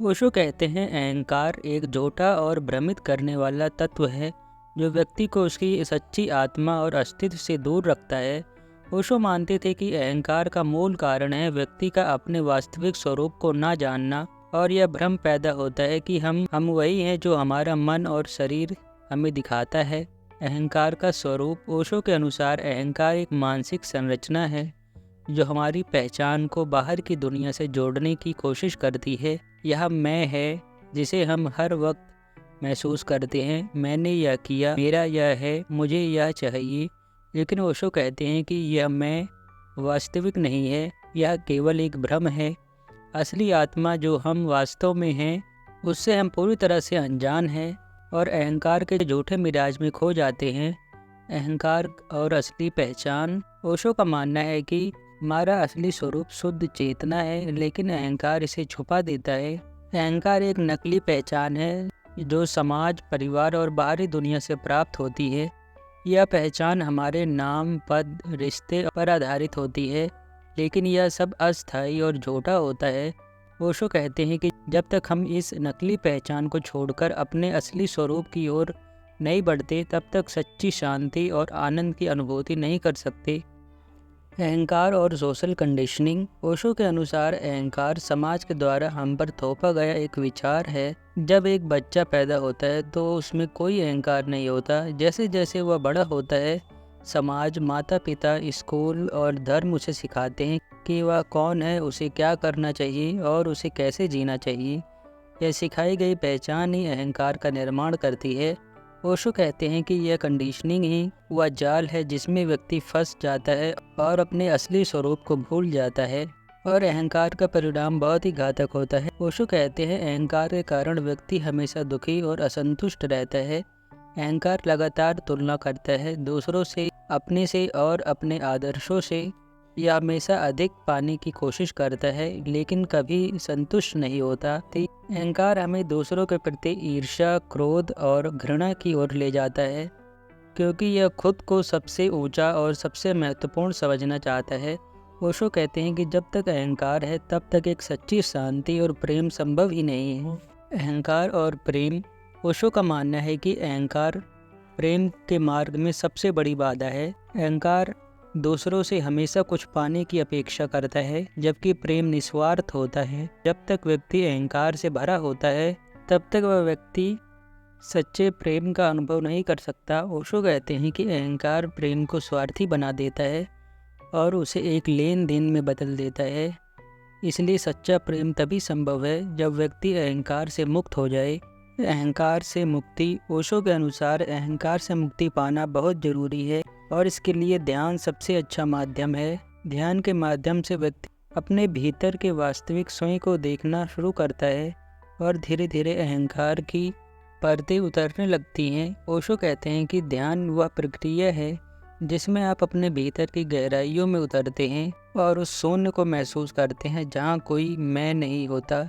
ओशो कहते हैं अहंकार एक झूठा और भ्रमित करने वाला तत्व है जो व्यक्ति को उसकी सच्ची आत्मा और अस्तित्व से दूर रखता है। ओशो मानते थे कि अहंकार का मूल कारण है व्यक्ति का अपने वास्तविक स्वरूप को ना जानना, और यह भ्रम पैदा होता है कि हम वही हैं जो हमारा मन और शरीर हमें दिखाता है। अहंकार का स्वरूप ओशो के अनुसार अहंकार एक मानसिक संरचना है जो हमारी पहचान को बाहर की दुनिया से जोड़ने की कोशिश करती है। यह मैं है जिसे हम हर वक्त महसूस करते हैं, मैंने यह किया, मेरा यह है, मुझे यह चाहिए। लेकिन ओशो कहते हैं कि यह मैं वास्तविक नहीं है, यह केवल एक भ्रम है। असली आत्मा जो हम वास्तव में हैं उससे हम पूरी तरह से अनजान हैं और अहंकार के झूठे मिराज में खो जाते हैं। अहंकार और असली पहचान। ओशो का मानना है कि हमारा असली स्वरूप शुद्ध चेतना है, लेकिन अहंकार इसे छुपा देता है। अहंकार एक नकली पहचान है जो समाज, परिवार और बाहरी दुनिया से प्राप्त होती है। यह पहचान हमारे नाम, पद, रिश्ते पर आधारित होती है, लेकिन यह सब अस्थायी और झूठा होता है। ओशो कहते हैं कि जब तक हम इस नकली पहचान को छोड़कर अपने असली स्वरूप की ओर नहीं बढ़ते, तब तक सच्ची शांति और आनंद की अनुभूति नहीं कर सकते। अहंकार और सोशल कंडीशनिंग। ओशो के अनुसार अहंकार समाज के द्वारा हम पर थोपा गया एक विचार है। जब एक बच्चा पैदा होता है तो उसमें कोई अहंकार नहीं होता। जैसे जैसे वह बड़ा होता है, समाज, माता पिता, स्कूल और धर्म उसे सिखाते हैं कि वह कौन है, उसे क्या करना चाहिए और उसे कैसे जीना चाहिए। यह सिखाई गई पहचान ही अहंकार का निर्माण करती है। ओशो कहते हैं कि यह कंडीशनिंग ही वह जाल है जिसमें व्यक्ति फंस जाता है और अपने असली स्वरूप को भूल जाता है, और अहंकार का परिणाम बहुत ही घातक होता है। ओशो कहते हैं अहंकार के कारण व्यक्ति हमेशा दुखी और असंतुष्ट रहता है। अहंकार लगातार तुलना करता है दूसरों से, अपने से और अपने आदर्शों से। यह हमेशा अधिक पाने की कोशिश करता है, लेकिन कभी संतुष्ट नहीं होता। अहंकार हमें दूसरों के प्रति ईर्ष्या, क्रोध और घृणा की ओर ले जाता है, क्योंकि यह खुद को सबसे ऊंचा और सबसे महत्वपूर्ण समझना चाहता है। ओशो कहते हैं कि जब तक अहंकार है तब तक एक सच्ची शांति और प्रेम संभव ही नहीं है। अहंकार और प्रेम। ओशो का मानना है कि अहंकार प्रेम के मार्ग में सबसे बड़ी बाधा है। अहंकार दूसरों से हमेशा कुछ पाने की अपेक्षा करता है, जबकि प्रेम निस्वार्थ होता है। जब तक व्यक्ति अहंकार से भरा होता है तब तक वह व्यक्ति सच्चे प्रेम का अनुभव नहीं कर सकता। ओशो कहते हैं कि अहंकार प्रेम को स्वार्थी बना देता है और उसे एक लेन देन में बदल देता है। इसलिए सच्चा प्रेम तभी संभव है जब व्यक्ति अहंकार से मुक्त हो जाए। अहंकार से मुक्ति। ओशो के अनुसार अहंकार से मुक्ति पाना बहुत जरूरी है और इसके लिए ध्यान सबसे अच्छा माध्यम है। ध्यान के माध्यम से व्यक्ति अपने भीतर के वास्तविक स्वयं को देखना शुरू करता है और धीरे धीरे अहंकार की परतें उतरने लगती हैं। ओशो कहते हैं कि ध्यान वह प्रक्रिया है जिसमें आप अपने भीतर की गहराइयों में उतरते हैं और उस शून्य को महसूस करते हैं जहाँ कोई मैं नहीं होता।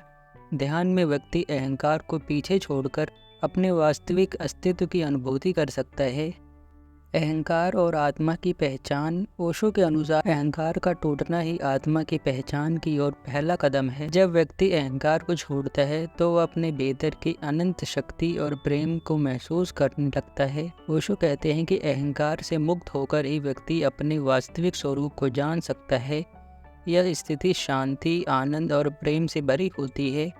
ध्यान में व्यक्ति अहंकार को पीछे छोड़कर अपने वास्तविक अस्तित्व की अनुभूति कर सकता है। अहंकार और आत्मा की पहचान। ओशो के अनुसार अहंकार का टूटना ही आत्मा की पहचान की ओर पहला कदम है। जब व्यक्ति अहंकार को छोड़ता है तो वह अपने भीतर की अनंत शक्ति और प्रेम को महसूस करने लगता है। ओशो कहते हैं कि अहंकार से मुक्त होकर ही व्यक्ति अपने वास्तविक स्वरूप को जान सकता है। यह स्थिति शांति, आनंद और प्रेम से भरी होती है,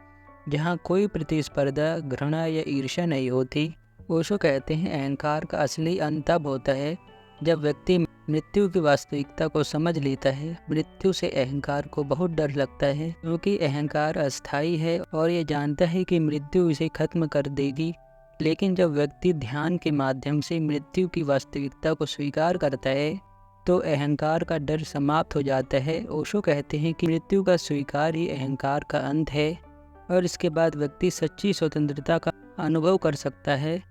जहाँ कोई प्रतिस्पर्धा, घृणा या ईर्ष्या नहीं होती। ओशो कहते हैं अहंकार का असली अंत तब होता है जब व्यक्ति मृत्यु की वास्तविकता को समझ लेता है। मृत्यु से अहंकार को बहुत डर लगता है, क्योंकि अहंकार अस्थायी है और ये जानता है कि मृत्यु इसे खत्म कर देगी। लेकिन जब व्यक्ति ध्यान के माध्यम से मृत्यु की वास्तविकता को स्वीकार करता है तो अहंकार का डर समाप्त हो जाता है। ओशो कहते हैं कि मृत्यु का स्वीकार ही अहंकार का अंत है और इसके बाद व्यक्ति सच्ची स्वतंत्रता का अनुभव कर सकता है।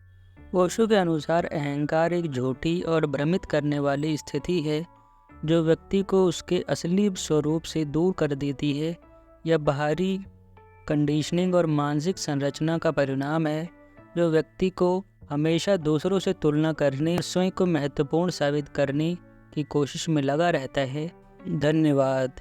ओशो के अनुसार अहंकार एक झूठी और भ्रमित करने वाली स्थिति है जो व्यक्ति को उसके असली स्वरूप से दूर कर देती है। यह बाहरी कंडीशनिंग और मानसिक संरचना का परिणाम है जो व्यक्ति को हमेशा दूसरों से तुलना करने, स्वयं को महत्वपूर्ण साबित करने की कोशिश में लगा रहता है। धन्यवाद।